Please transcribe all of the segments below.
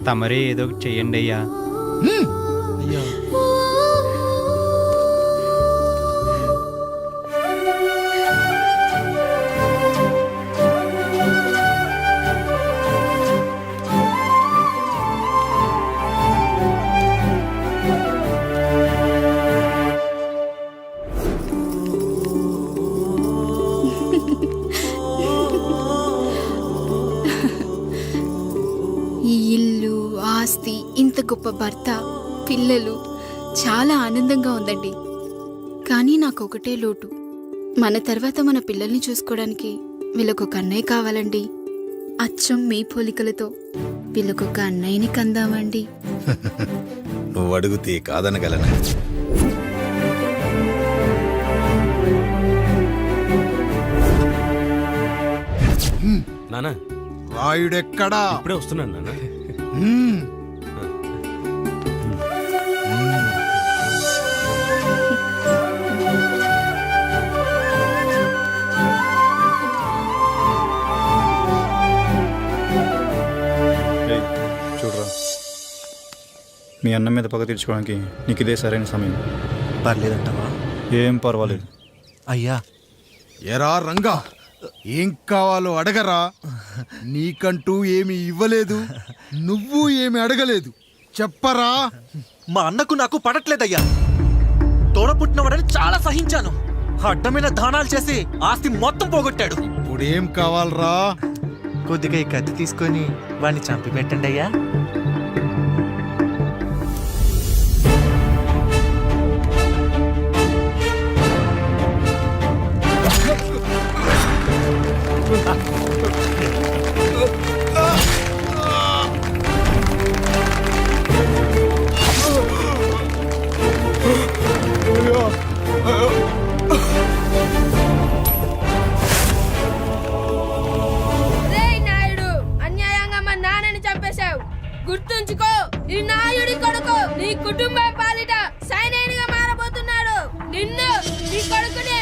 తమరే ఏదో ఒకటి చెయ్యండి అయ్యా. అయ్యా ఈ ఇల్లు, ఆస్తి, ఇంత గొప్ప భర్త, పిల్లలు చాలా ఆనందంగా ఉందండి. కానీ నాకు ఒకటే లోటు. మన తర్వాత మన పిల్లల్ని చూసుకోవడానికి వీళ్ళకొక అన్నయ్య కావాలండి. అచ్చం మీ పోలికలతో వీళ్ళకొక అన్నయ్యని కందామండి. నువ్వు అడిగితే కాదనగలనా? నానా రాయుడెక్కడా? ఇప్పుడే వస్తున్నాను నాన్న. చూడరా, మీ అన్నం మీద పగ తీర్చుకోవడానికి నీకు ఇదే సరైన సమయం. పర్లేదంటావా? ఏం పర్వాలేదు. అయ్యా ఎరా రంగా, ఏం కావాలో అడగరా. నీకంటూ ఏమి ఇవ్వలేదు, నువ్వు ఏమి అడగలేదు. చెప్పరా. మా అన్నకు నాకు పడట్లేదయ్యా. తోడ పుట్టినవాడని చాలా సహించాను. అడ్డమైన దానాలు చేసి ఆస్తి మొత్తం పోగొట్టాడు. ఇప్పుడేం కావాలరా? కొద్దిగా ఈ కత్తి తీసుకొని వాడిని చంపి పెట్టండి అయ్యా. గుర్తుంచుకో, ఈ నాయుడి కొడుకు నీ కుటుంబం పాలిట సైనికుడిగా మారబోతున్నాడు. నిన్ను, నీ కొడుకుని,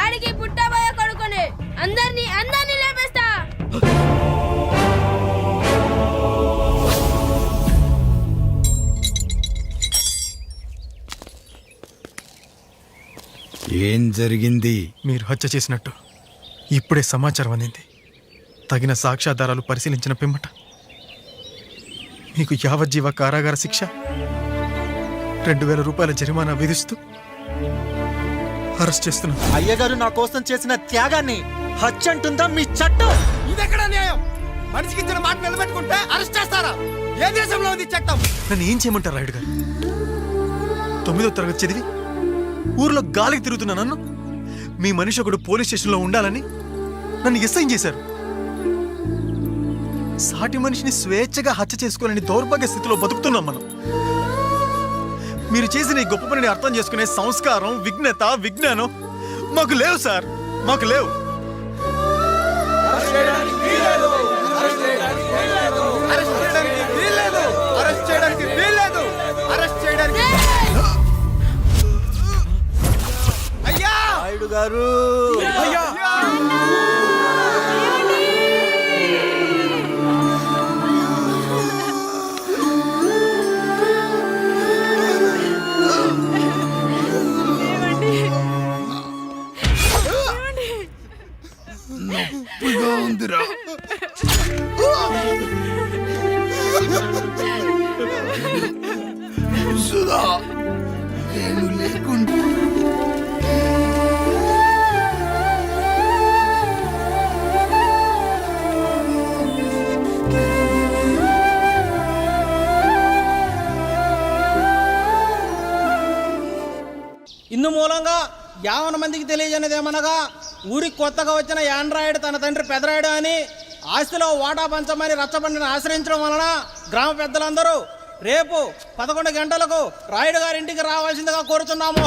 ఆడికి పుట్టబోయే కొడుకుని అందరినీ లేపేస్తా. ఏం జరిగింది? మీరు హత్య చేసినట్టు ఇప్పుడే సమాచారం అందింది. తగిన సాక్ష్యాధారాలు పరిశీలించిన పిమ్మట మీకు యావజ్జీవ కారాగార శిక్ష, 2000 రూపాయల జరిమానా విధిస్తూ అరెస్ట్ చేస్తున్నాను. అయ్యగారు నా కోసం చేసిన త్యాగాన్ని హత్య అంటుందా మీ చట్టం? ఇదెక్కడ న్యాయం? మనిషికి ఇచ్చిన మాట నిలబెట్టుకుంటే అరెస్ట్ చేస్తారా? ఏ దేశంలో ఉంది చట్టం? నన్ను ఏం చేయమంటారు రాయుడు గారు? 9వ తరగతి చదివి ఊర్లో గాలికి తిరుగుతున్నా నన్ను మీ మనిషి ఒకడు పోలీస్ స్టేషన్లో ఉండాలని నన్ను ఎస్ఐన్ చేశారు. సాటి మనిషిని స్వేచ్ఛగా హత్య చేసుకోవాలని దౌర్భాగ్య స్థితిలో బతుకుతున్నాం మనం. మీరు చేసిన ఈ గొప్ప పనిని అర్థం చేసుకునే సంస్కారం, విజ్ఞత, విజ్ఞానం మాకు లేవు సార్, మాకు లేవు. నాయుడు గారు, నొప్పిగా ఉందిరా. సుధా, నేను లేకుండా ఇందు మూలంగా 50 మందికి తెలియజేయనిదేమనగా, ఊరికి కొత్తగా వచ్చిన యాండ్రాయిడ్ తన తండ్రి పెదరాయుడు అని ఆస్తిలో వాటా పంచమని రచ్చబండిని ఆశ్రయించడం వలన గ్రామ పెద్దలందరూ రేపు 11 గంటలకు రాయుడు గారింటికి రావాల్సిందిగా కోరుతున్నాము.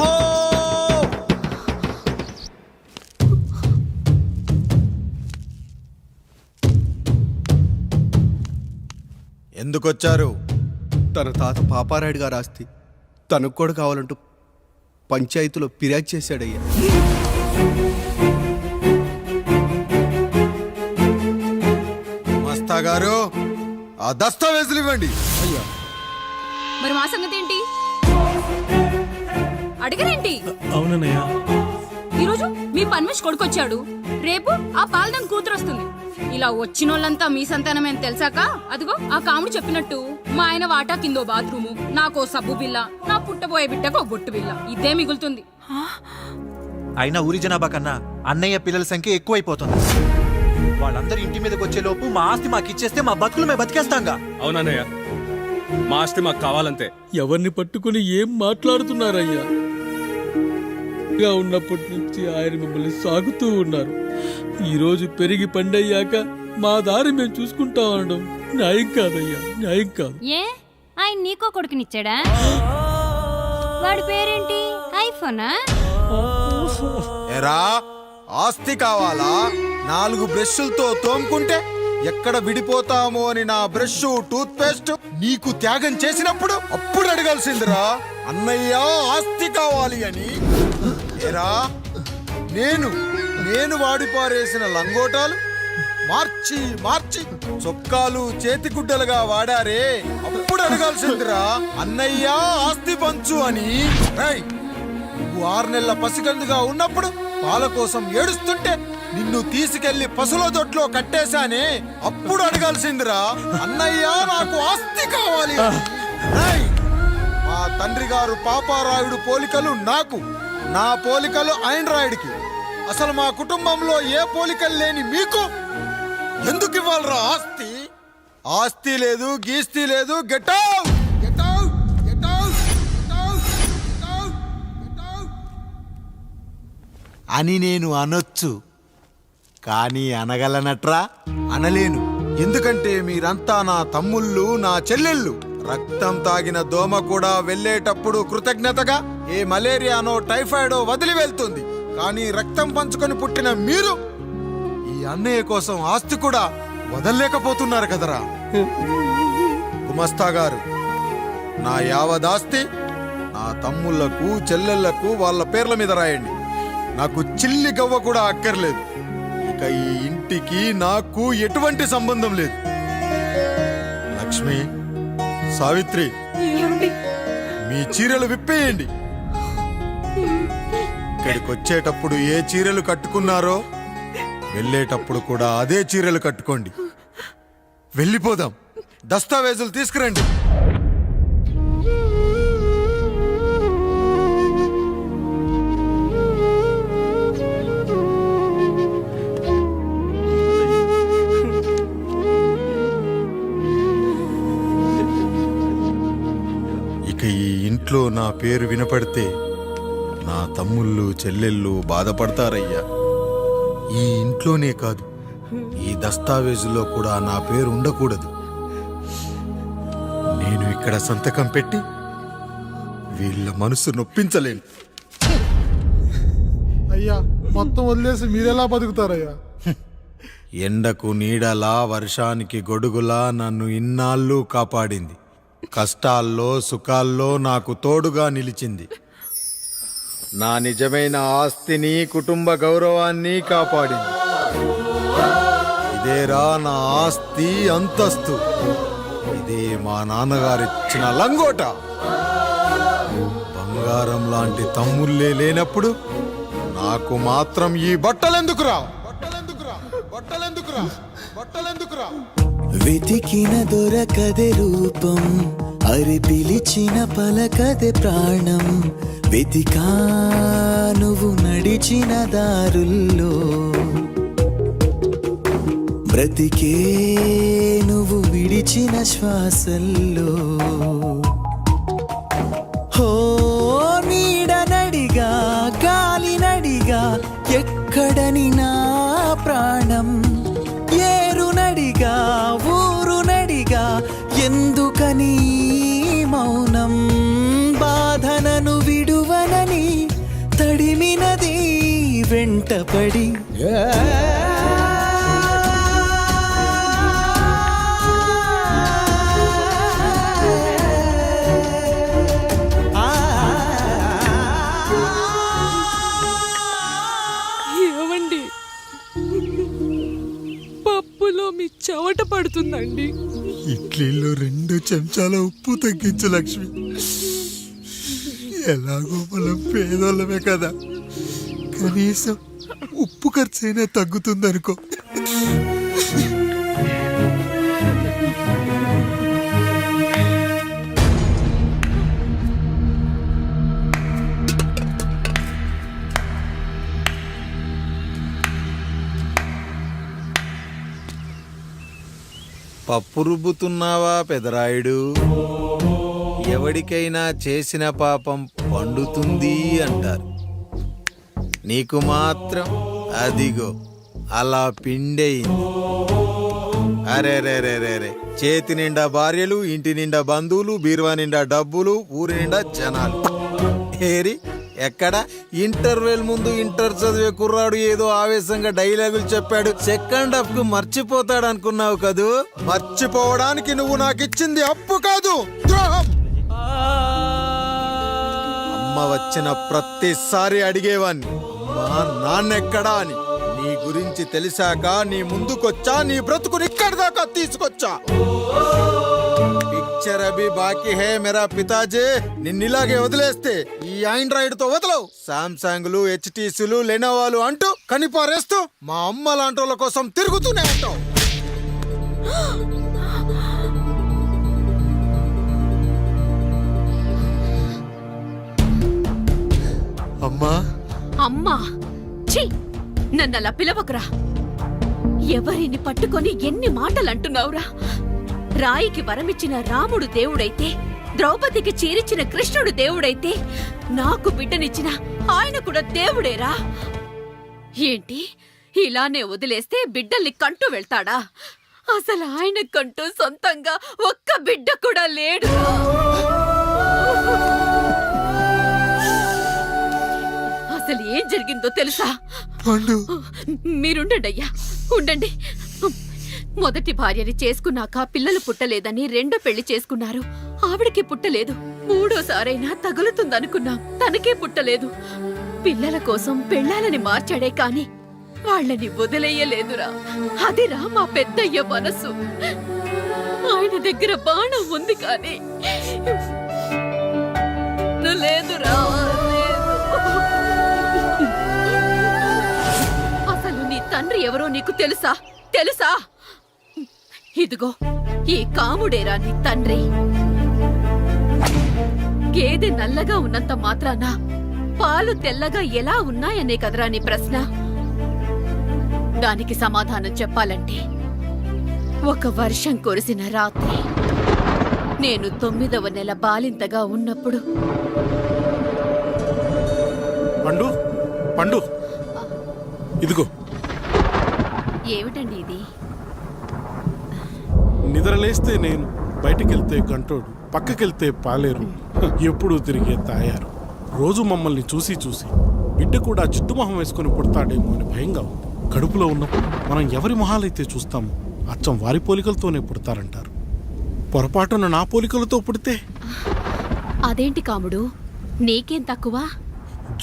ఎందుకొచ్చారు? తన తాత పాపారాయుడు గారు ఆస్తి తనకు కూడా కావాలంటూ పంచాయతీలో ఫిర్యాదు చేశాడయ్యా. మస్తా గారు, ఆ దస్తావేజులు ఇవ్వండి. మరి మా సంగతి ఏంటి? అడగరేంటి? అవునన్నయ్య. ఈరోజు మీ పన్మేష్ కొడుకొచ్చాడు, రేపు ఆ పాలదం కూతురు వస్తుంది. ఇలా వచ్చినోళ్ళంతా మీ సంతానమే అని తెలిసాక అదిగో ఆ కాముడు చెప్పినట్టు మా ఆయన వాటా కిందో బాత్రూము, నాకో సబ్బు బిల్ల, నా పుట్టబోయే బిడ్డకు ఒక బొట్టు బిల్ల, ఇదే మిగులుతుంది. అయినా ఊరి జనాభా కన్నా అన్నయ్య పిల్లల సంఖ్య ఎక్కువైపోతుంది. వాళ్ళందరూ ఇంటి మీదకి వచ్చే లోపు మా ఆస్తి మాకు ఇచ్చేస్తే మా బతుకులు మేము బతికేస్తాంగా. అవునన్నయ్య, మా ఆస్తి మాకు కావాలంతే. ఎవరిని పట్టుకుని ఏం మాట్లాడుతున్నారయ్యా? గా ఉన్నప్పటి నుంచి ఆయన మిమ్మల్ని సాగుతూ ఉన్నారు. ఈరోజు పెరిగి పండయ్యాక మా దారి మేము చూసుకుంటా అనడం న్యాయం కాదయ్యా, న్యాయం కాదు. ఏ ఆయన నీకో కొడుకునిచ్చాడా? వాడి పేరేంటి? ఐఫోనా? ఎరా ఆస్తి కావాలా? 4 బ్రష్లతో తోముకుంటే ఎక్కడ విడిపోతామో అని నా బ్రష్ టూత్ పేస్ట్ నీకు త్యాగం చేసినప్పుడు అప్పుడు అడగాల్సిందిరా అన్నయ్య ఆస్తి కావాలి అని. ఎరా నేను వాడిపారేసిన లంగోటాలు మార్చి మార్చి చొక్కాలు చేతిగుడ్డలుగా వాడారే, అప్పుడు అడగాల్సిందిరా అన్నయ్య ఆస్తి పంచు అని. నువ్వు 6 నెలల పసిగందుగా ఉన్నప్పుడు పాల కోసం ఏడుస్తుంటే నిన్ను తీసుకెళ్లి పశువుల దొడ్లో కట్టేశానే, అప్పుడు అడగాల్సిందిరా అన్నయ్య నాకు ఆస్తి కావాలి. మా తండ్రి గారు పాపారాయుడు పోలికలు నాకు, నా పోలికలు ఆండ్రాయిడ్కి. అసలు మా కుటుంబంలో ఏ పోలికలు లేని మీకు ఎందుకు ఇవ్వాలరా ఆస్తి? ఆస్తి లేదు, గీస్తి లేదు. Get out, get out, get out, get out, get out, get out అని నేను అనొచ్చు, కానీ అనగలనట్రా? అనలేను. ఎందుకంటే మీరంతా నా తమ్ముళ్ళు, నా చెల్లెళ్ళు. రక్తం తాగిన దోమ కూడా వెళ్ళేటప్పుడు కృతజ్ఞతగా ఏ మలేరియానో టైఫాయిడో వదిలి వెళ్తుంది. కానీ రక్తం పంచుకొని పుట్టిన మీరు ఈ అన్నయ్య కోసం ఆస్తి కూడా వదల్లేకపోతున్నారు కదరా. గుమస్తా గారు, నా యావదాస్తి నా తమ్ముళ్లకు చెల్లెళ్లకు వాళ్ళ పేర్ల మీద రాయండి. నాకు చిల్లి గవ్వ కూడా అక్కర్లేదు. ఇక ఈ ఇంటికి నాకు ఎటువంటి సంబంధం లేదు. లక్ష్మి, సావిత్రి, మీ చీరలు విప్పేయండి. ఇక్కడికి వచ్చేటప్పుడు ఏ చీరలు కట్టుకున్నారో వెళ్ళేటప్పుడు కూడా అదే చీరలు కట్టుకోండి. వెళ్ళిపోదాం. దస్తావేజులు తీసుకురండి. ఇక ఈ ఇంట్లో నా పేరు వినపడితే నా తమ్ముళ్ళు చెల్లెళ్ళు బాధపడతారయ్యా. ఈ ఇంట్లోనే కాదు, ఈ దస్తావేజులో కూడా నా పేరు ఉండకూడదు. నేను ఇక్కడ సంతకం పెట్టి వీళ్ళ మనసు నొప్పించలేను. అయ్యా, మొత్తం వదిలేసి మీరెలా బతుకుతారయ్యా? ఎండకు నీడలా, వర్షానికి గొడుగులా నన్ను ఇన్నాళ్ళు కాపాడింది. కష్టాల్లో సుఖాల్లో నాకు తోడుగా నిలిచింది. నా నిజమైన ఆస్తిని, కుటుంబ గౌరవాన్ని కాపాడింది. ఇదేరా నా ఆస్తి, అంతస్తు. ఇదే మా నాన్నగారిచ్చిన లంగోట. బంగారం లాంటి తమ్ముళ్ళే లేనప్పుడు నాకు మాత్రం ఈ బట్టలెందుకురా? బట్టలెందుకురా? బట్టలెందుకురా? బట్టలెందుకురా? వెతికిన దొరకదే రూపం, అరి పిలిచిన పలకదే ప్రాణం. వెతికా నువ్వు నడిచిన దారుల్లో, బ్రతికే నువ్వు విడిచిన శ్వాసల్లో. హో నీడనడిగా, గాలినడిగా, ఎక్కడని నా ప్రాణం. ఏరునడిగా, ఊరునడిగా, ఎందుకని మౌనం. బాధనను విడువనని తడిమినది వెంటపడి. ఏమండి, పప్పులో మీ చెమట పడుతుందండి. అండి. ఇడ్లీలో 2 చెంచాల ఉప్పు తగ్గించు లక్ష్మి. ఎలాగో మనం పేదోళ్ళమే కదా, కనీసం ఉప్పు ఖర్చైనా తగ్గుతుందనుకో. పప్పు రుబ్బుతున్నావా పెదరాయుడు? ఎవడికైనా చేసిన పాపం పండుతుంది అంటారు, నీకు మాత్రం అదిగో అలా పిండయింది. అరే రే రే రే రే, చేతి నిండా భార్యలు, ఇంటి నిండా బంధువులు, బీరువా నిండా డబ్బులు, ఊరి నిండా జనాలు. ఏరి ఎక్కడ ఇంటర్వెల్ ముందు ఇంటర్ చదివే కుర్రాడు ఏదో ఆవేశంగా డైలాగులు చెప్పాడు, సెకండ్ హాఫ్ కు మర్చిపోతాడు అనుకున్నావు కదూ? మర్చిపోవడానికి నువ్వు నాకు ఇచ్చింది అప్పు కాదు, ద్రోహం. అమ్మ వచ్చిన ప్రతిసారి అడిగేవాన్ని, అమ్మా నాన్నెక్కడా అని. నీ గురించి తెలిసాక నీ ముందుకొచ్చా, నీ బ్రతుకుని ఇక్కడి దాకా తీసుకొచ్చా. పిక్చర్ అభి బాకీ హే మేరా పితాజీ. నిన్నిలాగే వదిలేస్తే ఈ ఆండ్రాయిడ్ తో వదలవు. సామ్సంగ్లు, హెచ్టీసీలు, లెనోవాలు అంటూ కనిపారేస్తూ మా అమ్మ లాంటోళ్ళ కోసం తిరుగుతూనే ఉంటావు. అమ్మా అమ్మా, ఛీ, నన్ను అలా పిలవకురా. ఎవరిని పట్టుకొని ఎన్ని మాటలు అంటున్నావురా? రాయికి వరమిచ్చిన రాముడు దేవుడైతే, ద్రౌపదికి చీరిచ్చిన కృష్ణుడు దేవుడైతే, నాకు బిడ్డనిచ్చిన ఆయన కూడా దేవుడేరా. ఏంటి, ఇలానే వదిలేస్తే బిడ్డల్ని కంటూ వెళ్తాడా? అసలు ఆయన కంటూ సొంతంగా ఒక్క బిడ్డ కూడా లేడు. అసలు ఏం జరిగిందో తెలుసా? మీరుండండి అయ్యా, ఉండండి. మొదటి భార్యని చేసుకున్నాక పిల్లలు పుట్టలేదని రెండో పెళ్లి చేసుకున్నారు. ఆవిడకి పుట్టలేదు. మూడోసారైనా తగులుతుందనుకున్నాం, తనకే పుట్టలేదు. పిల్లల కోసం పెళ్ళాలని మార్చాడే కాని వాళ్ళని వదిలేయలేదురా. అదిరా మా పెద్దయ్య మనసు. ఆయన దగ్గర బాణం ఉంది కానీ లేదురా. అసలు నీ తండ్రి ఎవరో నీకు తెలుసా? తెలుసా? ఇదిగో ఈ కాముడేరా నీ తండ్రి. గేదె నల్లగా ఉన్నంత మాత్రాన పాలు తెల్లగా ఎలా ఉన్నాయనే కదరా నీ ప్రశ్న. దానికి సమాధానం చెప్పాలంటే, ఒక వర్షం కురిసిన రాత్రి నేను 9వ నెల బాలింతగా ఉన్నప్పుడు. పండు పండు, ఇదిగో. ఏమిటండి ఇది? నిద్రలేస్తే నేను, బయటికెళ్తే గంటోడు, పక్కకెళ్తే పాలేరు, ఎప్పుడూ తిరిగే తాయారు. రోజు మమ్మల్ని చూసి చూసి బిడ్డ కూడా జిడ్డు మొహం వేసుకుని పుడతాడేమో అని భయంగా ఉంది. కడుపులో ఉన్నప్పుడు మనం ఎవరి మొహాలైతే చూస్తామో అచ్చం వారి పోలికలతోనే పుడతారంటారు. పొరపాటున నా పోలికలతో పుడితే? అదేంటి కాముడు, నీకేం తక్కువ?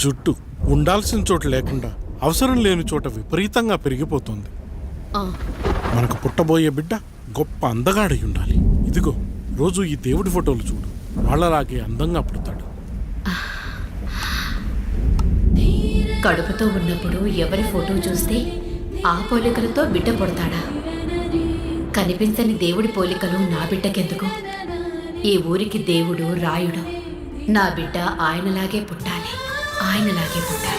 జుట్టు ఉండాల్సిన చోట లేకుండా అవసరం లేని చోట విపరీతంగా పెరిగిపోతుంది. మనకు పుట్టబోయే బిడ్డ గొప్ప అందగాడై ఉండాలి. ఇదిగో రోజు ఈ దేవుడి ఫోటోలు చూడు, వాళ్ళలాగే అందంగా పుడతాడు. కడుపుతో ఉన్నప్పుడు ఎవరి ఫోటో చూస్తే ఆ పోలికలతో బిడ్డ పుడతాడా? కనిపించని దేవుడి పోలికలు నా బిడ్డకెందుకు? ఈ ఊరికి దేవుడు రాయుడు. నా బిడ్డ ఆయనలాగే పుట్టాలి, ఆయనలాగే పుట్టాలి.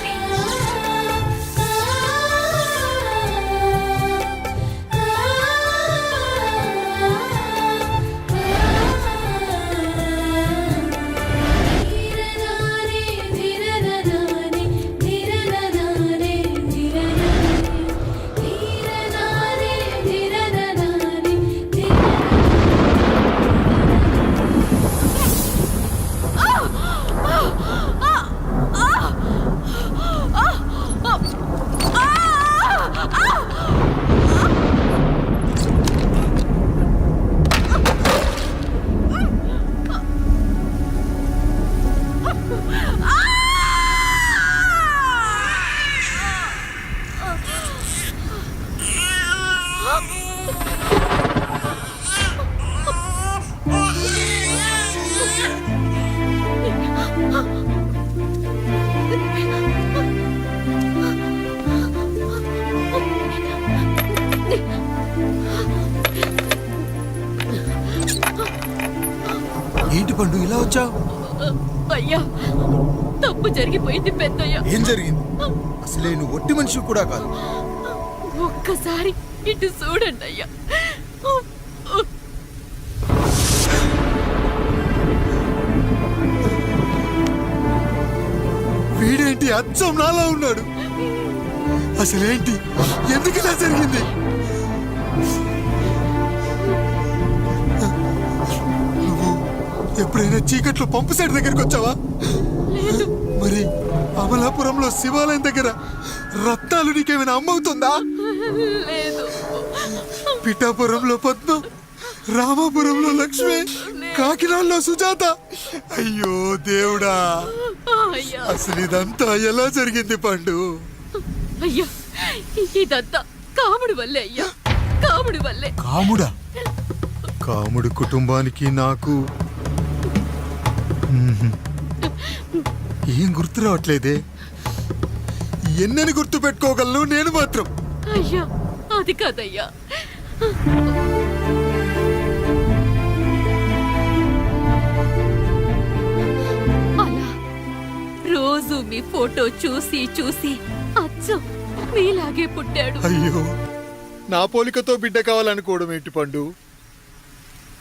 ఏంటి పండు ఇలా వచ్చావు? అయ్యా తప్పు జరిగిపోయింది పెద్దయ్యా. ఏం జరిగింది? అసలే నువ్వు ఒట్టి మనిషి కూడా కాదు. ఒక్కసారి ఇటు చూడండి అయ్యా. వీడేంటి అచ్చం నాలా ఉన్నాడు? అసలేంటి? ఎందుకు ఇలా జరిగింది? నువ్వు ఎప్పుడైనా చీకట్లో పంపు సైడ్ దగ్గరికి వచ్చావా? మరి అమలాపురంలో శివాలయం దగ్గర రత్నాలు నీకేమైనా అమ్మవుతుందా? లేదు. పిఠాపురంలో పద్మం, రామాపురంలో లక్ష్మి, కాకినాడలో సుజాత. అయ్యో దేవుడా, అయ్యా అసలు ఇదంతా ఎలా జరిగింది పండు? అయ్యా ఇదంతా కాముడి వల్లే అయ్యా, కాముడి వల్లే. కాముడా? కాముడు కుటుంబానికి నాకు ఏం గుర్తు రావట్లేదే. ఎన్నని గుర్తు పెట్టుకోగలను నేను మాత్రం. అయ్యా అది కాదయ్యా. అలా రోజు మీ ఫోటో చూసి చూసి అచ్చం మీలాగే పుట్టాడు. అయ్యో, నా పోలికతో బిడ్డ కావాలనుకోవడం ఏంటి పండు?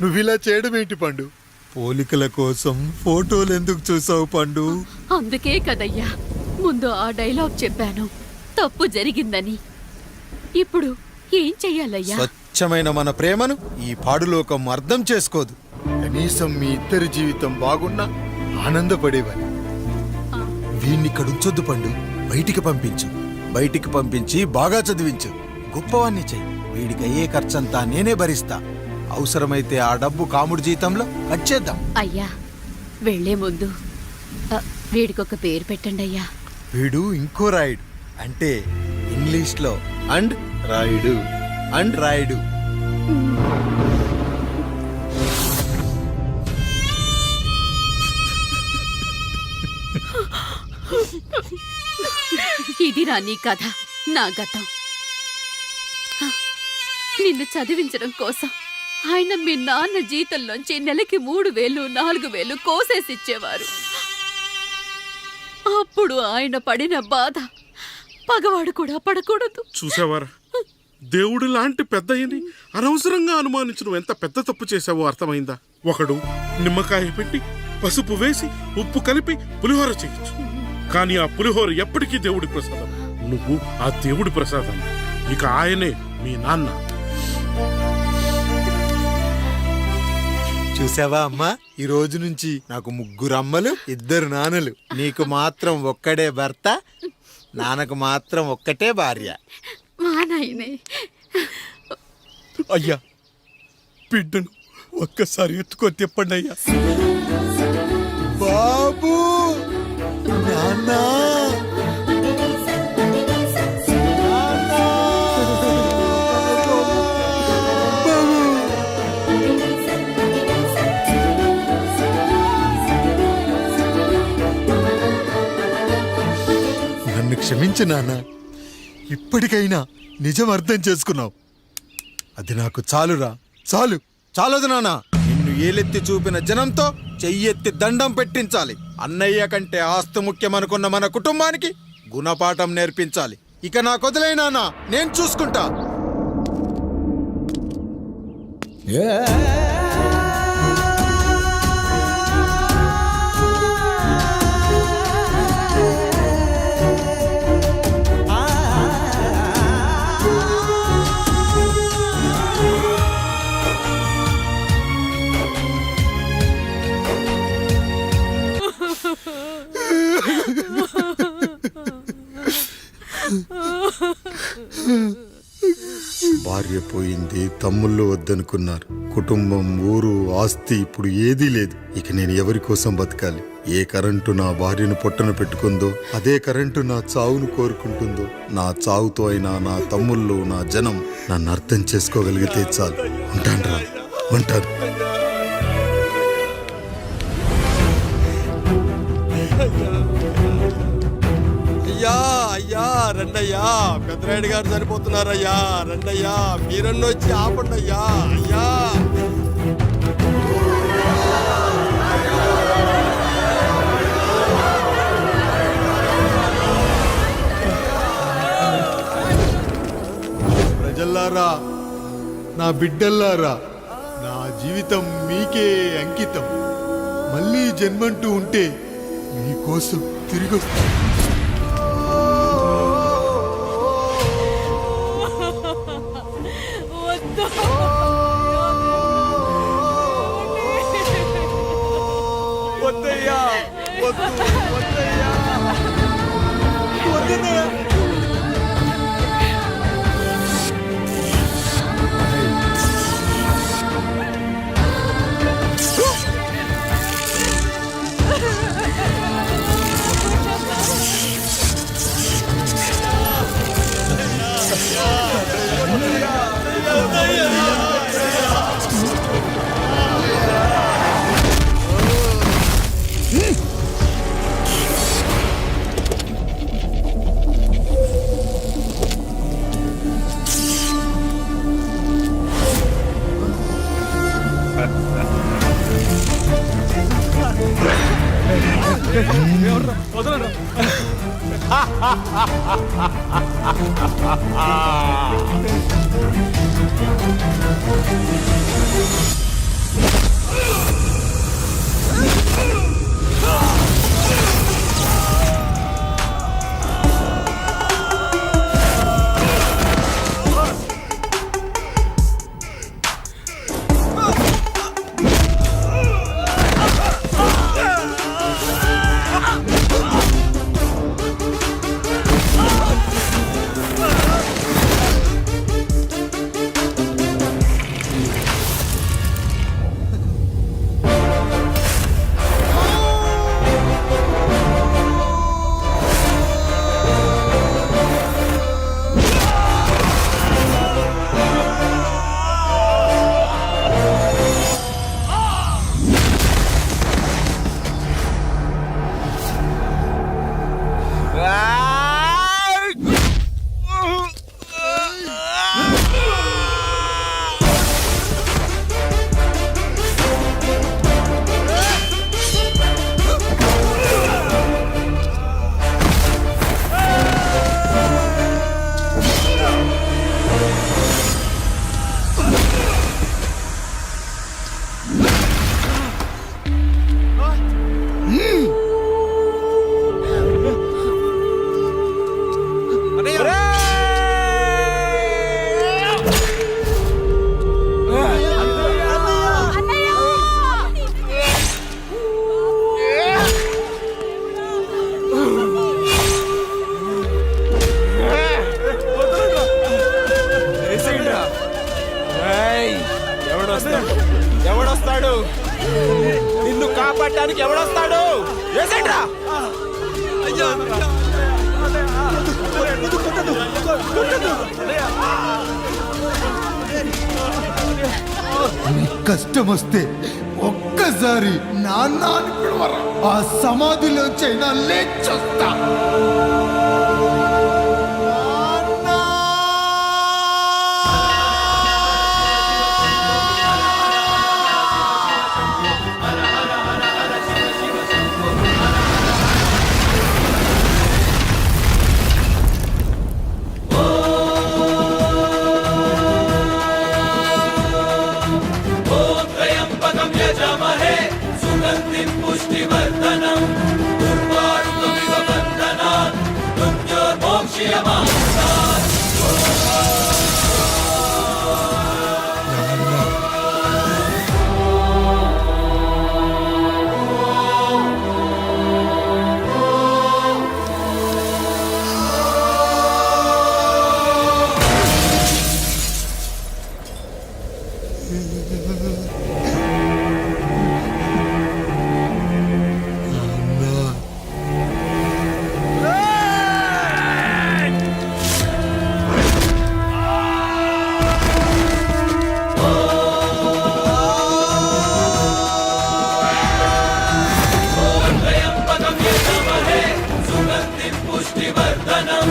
నువ్విలా చేయడం ఏంటి పండు? పోలికల కోసం ఫోటోలు ఎందుకు చూసావు పండు? అందుకే కదయ్యా ముందు ఆ డైలాగ్ చెప్పాను, తప్పు జరిగిందని. ఇప్పుడు ఏం చెయ్యాలయ్యా? స్వచ్ఛమైన మన ప్రేమను ఈ పాడులోకం అర్థం చేసుకోదు. కనీసం మీ ఇద్దరి జీవితం బాగున్నా ఆనందపడేవాడి. వీణ్ణి ఇక్కడ ఉంచొద్దు పండు, బయటికి పంపించు. బయటికి పంపించి బాగా చదివించు, గొప్పవాణ్ణి చెయ్యి. వీడికి అయ్యే ఖర్చంతా నేనే భరిస్తా. అవసరమైతే ఆ డబ్బు కాముడి జీతంలో కట్ చేద్దాం. అయ్యా వెళ్లే ముందు వీడికొక పేరు పెట్టండి అయ్యా. వీడు ఇంకో రాయుడు, అంటే ఇంగ్లీష్ లో అండ్ రాయుడు, అండ్ రాయుడు. ఇది రా నీ కథ, నా గతం. నిన్ను చదివించడం కోసం ఆయన మీ నాన్న జీతంలోంచి నెలకి 3,000, 4,000 కోసేసిచ్చేవారు. అప్పుడు ఆయన పడిన బాధ పగవాడు కూడా పడకూడదు. చూసావారా, దేవుడు లాంటి పెద్దయ్యని అనవసరంగా అనుమానించడం ఎంత పెద్ద తప్పు చేశావో అర్థమైందా? ఒకడు నిమ్మకాయ పెట్టి పసుపు వేసి ఉప్పు కలిపి పులిహోర చేయొచ్చు, కానీ ఆ పులిహోర ఎప్పటికీ దేవుడి ప్రసాదం. నువ్వు ఆ దేవుడి ప్రసాదం. ఇక ఆయనే మీ నాన్న. చూసావా అమ్మా, ఈ రోజు నుంచి నాకు 3 అమ్మలు, 2 నాన్నలు. నీకు మాత్రం ఒక్కడే భర్త, నాన్నకు మాత్రం ఒక్కటే భార్య. మా నాయనే. అయ్యా, బిడ్డను ఒక్కసారి ఎత్తుకొని తిప్పండి అయ్యా. బాబు, నాన్న, నన్ను క్షమించు నాన్న. ఇప్పటికైనా నిజం అర్థం చేసుకున్నావు. అది నాకు చాలురా, చాలు. చాలదు నాన్న. నిన్ను ఏలెత్తి చూపిన జనంతో చెయ్యెత్తి దండం పెట్టించాలి. అన్నయ్య కంటే ఆస్తు ముఖ్యమనుకున్న మన కుటుంబానికి గుణపాఠం నేర్పించాలి. ఇక నాకు వదిలే నాన్న, నేను చూసుకుంటా. భార్య పోయింది, తమ్ముళ్ళు వద్దనుకున్నారు. కుటుంబం, ఊరు, ఆస్తి ఇప్పుడు ఏదీ లేదు. ఇక నేను ఎవరి కోసం బతకాలి? ఏ కరెంటు నా భార్యను పొట్టన పెట్టుకుందో అదే కరెంటు నా చావును కోరుకుంటుందో. నా చావుతో అయినా నా తమ్ముళ్ళు, నా జనం నన్ను అర్థం చేసుకోగలిగితే చాలు. ఉంటానురా, ఉంటాను. అయ్యా అయ్యా రండయ్యా, పెద్దరాయుడు గారు సరిపోతున్నారయ్యా. రండయ్యా, మీరన్న వచ్చి ఆపండి అయ్యా. అయ్యా కొడుకుల్లారా, నా బిడ్డల్లారా, నా జీవితం మీకే అంకితం. మళ్ళీ జన్మంటూ ఉంటే మీకోసం తిరిగి వస్తాను. వద్దయ్యా, వద్దు, వద్దయ్యా, వద్దయ్యా. ఎవడొస్తాడు? నిన్ను కాపాడటానికి ఎవడొస్తాడు? ఏసేంట్రా? కష్టం వస్తే ఒక్కసారి నాన్న అని పిలవరా, ఆ సమాధిలోంచైనా లేచొస్తా. పుష్టివర్ధనం